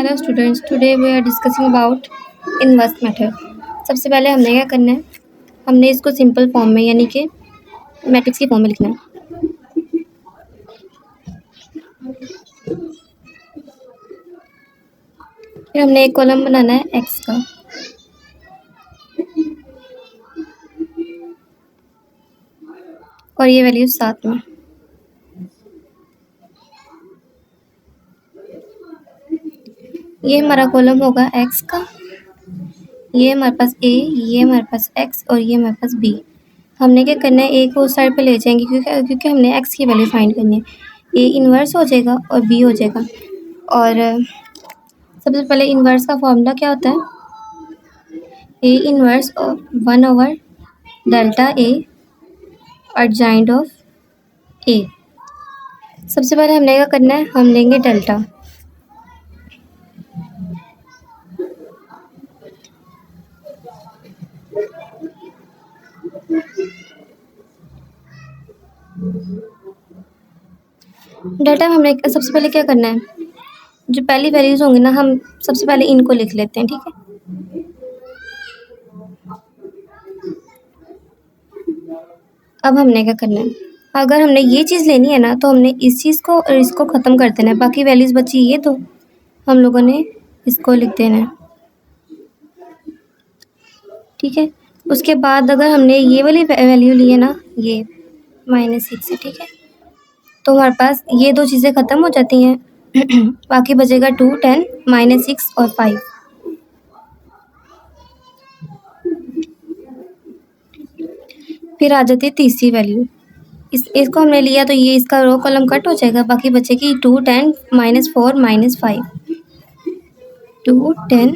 Hello students, today we are discussing about inverse method। सबसे पहले हमने क्या करना है, हमने इसको सिंपल फॉर्म में यानी कि मैट्रिक्स की फॉर्म में लिखना है। फिर हमने एक कॉलम बनाना है x का, और ये वैल्यू साथ में। ये हमारा कॉलम होगा x का, ये हमारे पास a, ये हमारे पास x और ये हमारे पास b। हमने क्या करना है, a को उस साइड पे ले जाएंगे क्योंकि हमने x की वैल्यू फाइंड करनी है। a इन्वर्स हो जाएगा और b हो जाएगा। और सबसे पहले इन्वर्स का फॉर्मूला क्या होता है, a इन्वर्स 1/डेल्टा a एडजॉइंट ऑफ a। सबसे पहले हमने क्या करना है, हम लेंगे डेल्टा। डेल्टा में हमने सबसे पहले क्या करना है, जो पहली वैल्यूज होंगी ना, हम सबसे पहले इनको लिख लेते हैं, ठीक है। अब हमने क्या करना है, अगर हमने ये चीज़ लेनी है ना, तो हमने इस चीज़ को और इसको ख़त्म कर देना है। बाकी वैल्यूज़ बची ये तो हम लोगों ने इसको लिख देना है, ठीक है। उसके बाद अगर हमने ये वाली वैल्यू ली है ना, ये -6 है, ठीक है, तो हमारे पास ये दो चीज़ें ख़त्म हो जाती हैं। बाकी बचेगा 2, 10, -6 और 5। फिर आ जाती है तीसरी वैल्यू, इसको हमने लिया तो ये इसका रो कॉलम कट हो जाएगा। बाकी बचेगी 2, 10, -4, -5। 2, 10,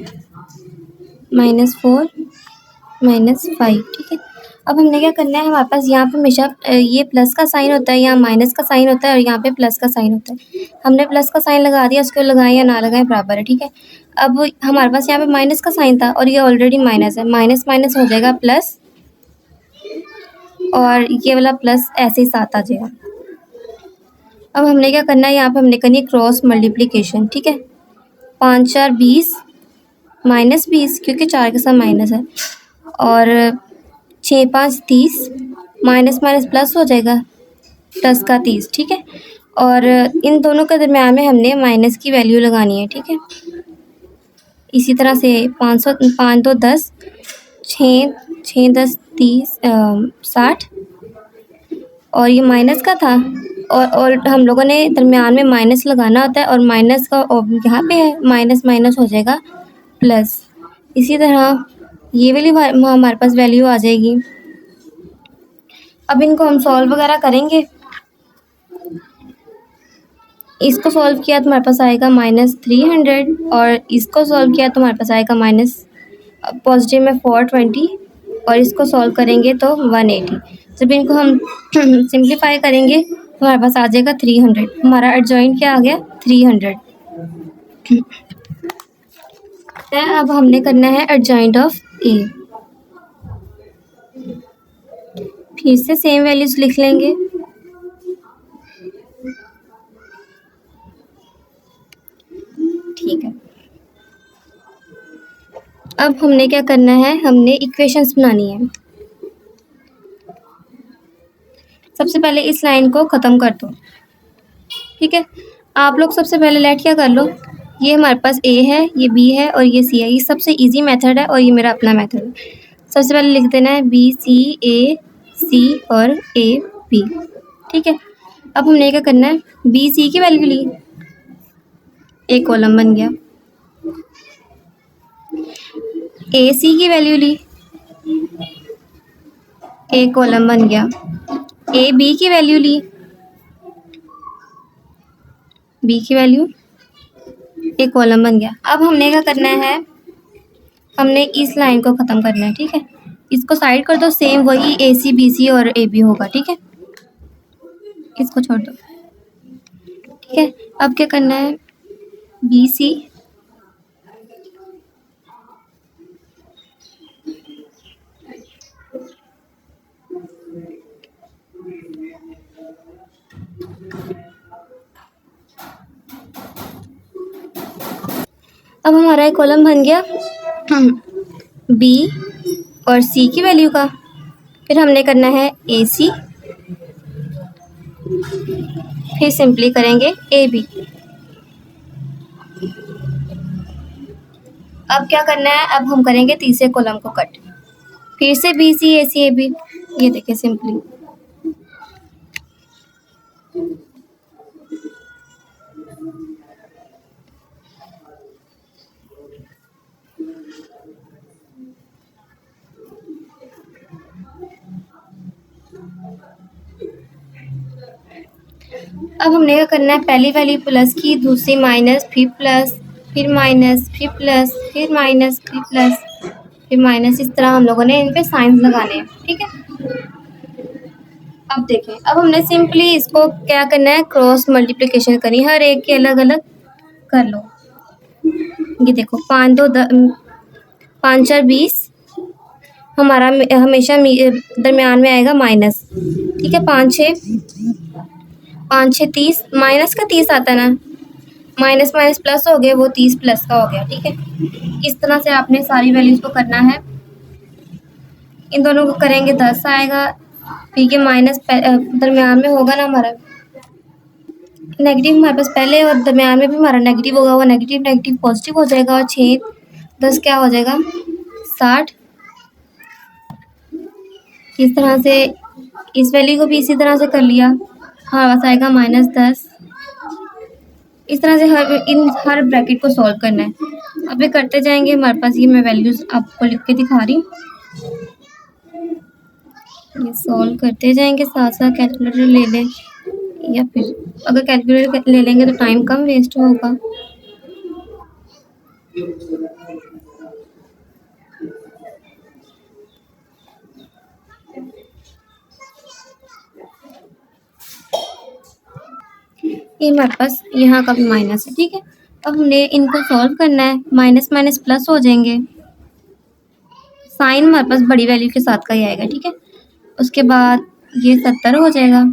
-4, -5, ठीक है। अब हमने क्या करना है, हमारे पास यहाँ पे हमेशा ये प्लस का साइन होता है, यहाँ माइनस का साइन होता है और यहाँ पे प्लस का साइन होता है। हमने प्लस का साइन लगा दिया, उसको लगाएं या ना लगाएं बराबर है, ठीक है। अब हमारे पास यहाँ पे माइनस का साइन था और ये ऑलरेडी माइनस है, माइनस माइनस हो जाएगा प्लस, और ये वाला प्लस ऐसे ही साथ आ जाएगा। अब हमने क्या करना है, यहाँ पे हमने करनी है क्रॉस मल्टीप्लिकेशन, ठीक है। 5 4 20 -20 क्योंकि 4 के साथ माइनस है, और 6 5 30, माइनस माइनस प्लस हो जाएगा, प्लस का 30, ठीक है। और इन दोनों के दरम्यान में हमने माइनस की वैल्यू लगानी है, ठीक है। इसी तरह से 500 5 2 10, 6 6 10 30 60, और ये माइनस का था, और हम लोगों ने दरमियान में माइनस लगाना होता है, और माइनस का यहाँ पे है, माइनस माइनस हो जाएगा प्लस। इसी तरह ये वाली हमारे पास वैल्यू आ जाएगी। अब इनको हम सॉल्व वगैरह करेंगे। इसको सॉल्व किया तो हमारे पास आएगा -300, और इसको सॉल्व किया तो हमारे पास आएगा माइनस पॉजिटिव में 420, और इसको सॉल्व करेंगे तो 180। जब इनको हम सिंप्लीफाई करेंगे तो हमारे पास आ जाएगा 300। हमारा एडजॉइंट क्या आ गया, 300। अब हमने करना है एडजॉइंट ऑफ ए। फिर से सेम वैल्यूज लिख लेंगे, ठीक है। अब हमने क्या करना है, हमने इक्वेशंस बनानी है। सबसे पहले इस लाइन को ख़त्म कर दो, ठीक है। आप लोग सबसे पहले लेट क्या कर लो, ये हमारे पास ए है, ये बी है और ये सी है। ये सबसे इजी मेथड है और ये मेरा अपना मेथड है। सबसे पहले लिख देना है BC और AB, ठीक है। अब हमने क्या करना है, BC की वैल्यू ली, एक कॉलम बन गया। AC की वैल्यू ली, एक कॉलम बन गया। AB की वैल्यू ली, B की वैल्यू, एक कॉलम बन गया। अब हमने क्या करना है, हमने इस लाइन को ख़त्म करना है, ठीक है। इसको साइड कर दो, सेम वही AC BC और AB होगा, ठीक है। इसको छोड़ दो, ठीक है। अब क्या करना है, BC हमारा एक कॉलम बन गया बी और सी की वैल्यू का। फिर हमने करना है ए सी, फिर सिंपली करेंगे ए बी। अब क्या करना है, अब हम करेंगे तीसरे कॉलम को कट, फिर से B C A C A B. ये देखिए सिंपली। अब हमने क्या करना है, पहली वाली प्लस की, दूसरी माइनस, फिर प्लस, फिर माइनस, फिर प्लस, फिर माइनस, फिर प्लस, फिर माइनस। इस तरह हम लोगों ने इन पे साइंस लगाने हैं, ठीक है। अब देखें, अब हमने सिंपली इसको क्या करना है, क्रॉस मल्टीप्लिकेशन करनी है, हर एक के अलग अलग कर लो। ये देखो 5 4 20, हमारा हमेशा दरमियान में आएगा माइनस, ठीक है। 5 6 30, माइनस का 30 आता है ना, माइनस माइनस प्लस हो गया, वो 30 प्लस का हो गया, ठीक है। इस तरह से आपने सारी वैल्यूज को करना है। इन दोनों को करेंगे 10 आएगा, फिर ये माइनस दरमियान में होगा ना हमारा नेगेटिव, हमारे पास पहले और दरमियान में भी हमारा नेगेटिव होगा, वो नेगेटिव नेगेटिव पॉजिटिव हो जाएगा, और 6 10 क्या हो जाएगा 60। इस तरह से इस वैल्यू को भी इसी तरह से कर लिया, हमारे पास आएगा -10। इस तरह से हर ब्रैकेट को सॉल्व करना है। अब ये करते जाएंगे, हमारे पास ये मैं वैल्यूज आपको लिख के दिखा रही हूँ, ये सॉल्व करते जाएंगे, साथ साथ कैलकुलेटर ले लें, या फिर अगर कैलकुलेटर ले लेंगे तो टाइम कम वेस्ट होगा। ये हमारे पास यहाँ का भी माइनस है, ठीक है। अब हमने इनको सॉल्व करना है, माइनस माइनस प्लस हो जाएंगे, साइन हमारे पास बड़ी वैल्यू के साथ का ही आएगा, ठीक है। उसके बाद ये 70 हो जाएगा,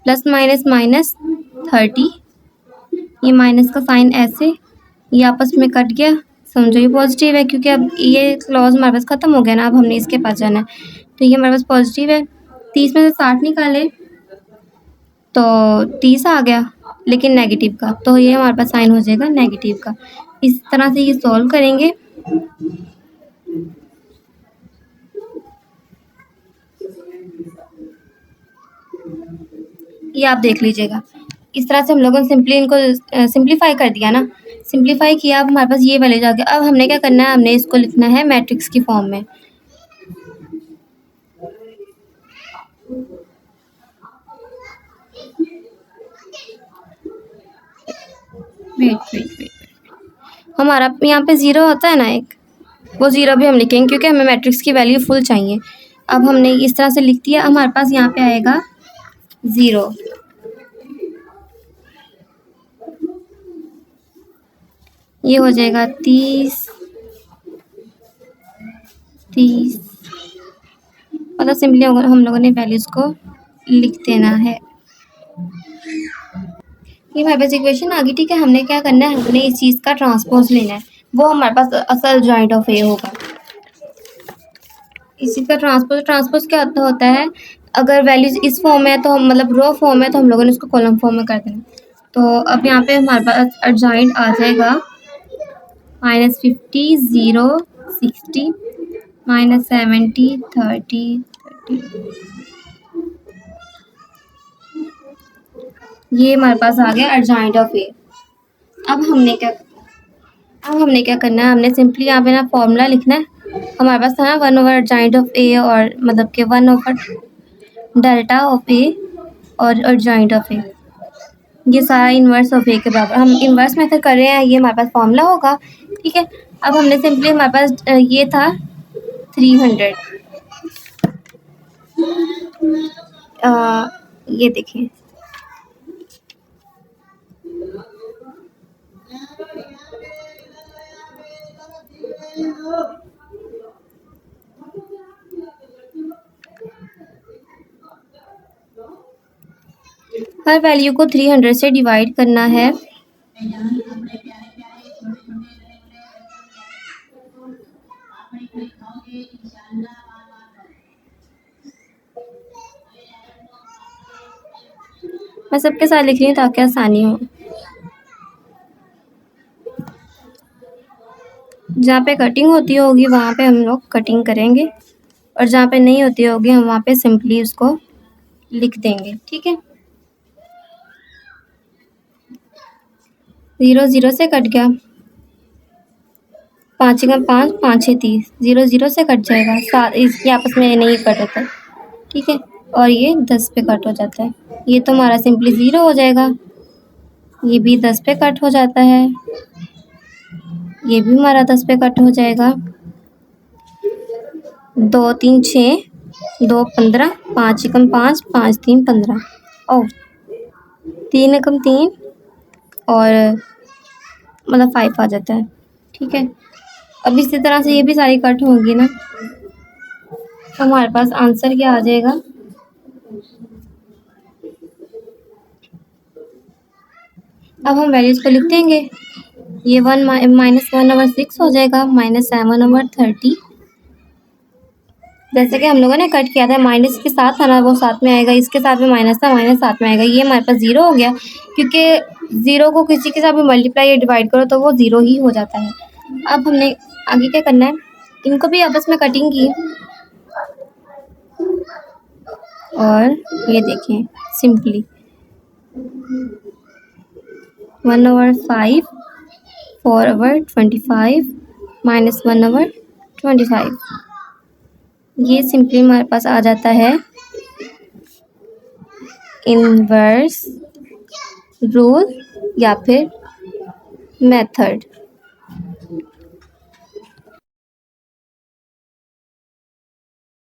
प्लस माइनस माइनस 30, ये माइनस का साइन ऐसे, ये आपस में कट गया, समझो ये पॉजिटिव है, क्योंकि अब ये क्लॉज हमारे पास ख़त्म हो गया ना, अब हमने इसके पास जाना है, तो ये हमारे पास पॉजिटिव है। 30 में से 60 निकाले तो 30 आ गया, लेकिन नेगेटिव का, तो ये हमारे पास साइन हो जाएगा नेगेटिव का। इस तरह से ये सॉल्व करेंगे। ये आप देख लीजिएगा, इस तरह से हम लोगों ने सिंपली इनको सिंप्लीफाई कर दिया ना, सिंप्लीफाई किया, अब हमारे पास ये वैल्यूज आ गया। अब हमने क्या करना है, हमने इसको लिखना है मैट्रिक्स की फॉर्म में। वेट, हमारा यहाँ पे 0 होता है ना एक, वो 0 भी हम लिखेंगे, क्योंकि हमें मैट्रिक्स की वैल्यू फुल चाहिए। अब हमने इस तरह से लिख दिया, हमारे पास यहाँ पे आएगा 0, ये हो जाएगा 30 मतलब सिंपली हम लोगों ने वैल्यूज को लिख देना है। ये हमारे पास इक्वेशन आ गई, ठीक है। हमने क्या करना है, हमने इस चीज़ का ट्रांसपोज लेना है, वो हमारे पास असल जॉइंट ऑफ ए होगा। इस चीज़ का ट्रांसपोज क्या होता है, अगर वैल्यूज इस फॉर्म में है तो हम मतलब रो फॉर्म है, तो हम लोगों ने इसको कॉलम फॉर्म में कर देना। तो अब यहाँ पे हमारे पास एडजॉइंट आ जाएगा -50 0 60 -70 30 ये हमारे पास आ गया एडजॉइंट ऑफ ए। अब हमने क्या करना है, हमने सिंपली यहाँ पे ना फॉर्मूला लिखना है। हमारे पास था ना 1/, एडजॉइंट ऑफ ए, और मतलब कि 1/, डेल्टा ऑफ ए और एडजॉइंट ऑफ ए, ये सारा इन्वर्स ऑफ ए के बराबर। हम इन्वर्स मेथड कर रहे हैं, ये हमारे पास फॉर्मूला होगा, ठीक है। अब हमने सिंपली, हमारे पास ये था 300, ये देखिए हर वैल्यू को 300 से डिवाइड करना है, मैं सबके साथ लिख रही हूँ ताकि आसानी हो। जहाँ पे कटिंग होती होगी वहाँ पे हम लोग कटिंग करेंगे और जहाँ पे नहीं होती होगी हम वहाँ पे सिंपली उसको लिख देंगे, ठीक है। 0 0 से कट गया, 5 का 5, 5 6 30, 0 0 से कट जाएगा, सात इसके आपस में नहीं कट होता है, ठीक है। और ये 10 पे कट हो जाता है, ये तो हमारा सिंपली 0 हो जाएगा। ये भी 10 पे कट हो जाता है, ये भी हमारा 10 पे कट हो जाएगा। 2 3 6, 2 15, 5 एकम 5, 5 3 15, और 3 एकम 3 और मतलब 5 आ जाता है, ठीक है। अब इसी तरह से ये भी सारी कट होगी ना, तो हमारे पास आंसर क्या आ जाएगा, अब हम वैल्यूज को लिख देंगे। ये 1 -1/6 हो जाएगा, -7/30। जैसे कि हम लोगों ने कट किया था, माइनस के साथ था ना वो साथ में आएगा, इसके साथ भी माइनस था, माइनस साथ में आएगा। ये हमारे पास 0 हो गया, क्योंकि 0 को किसी के साथ भी मल्टीप्लाई या डिवाइड करो तो वो 0 ही हो जाता है। अब हमने आगे क्या करना है, इनको भी आपस में कटिंग की और ये देखें सिंपली 1/5, 4/25, -1/25। ये सिंपली हमारे पास आ जाता है इनवर्स रूल या फिर मेथड।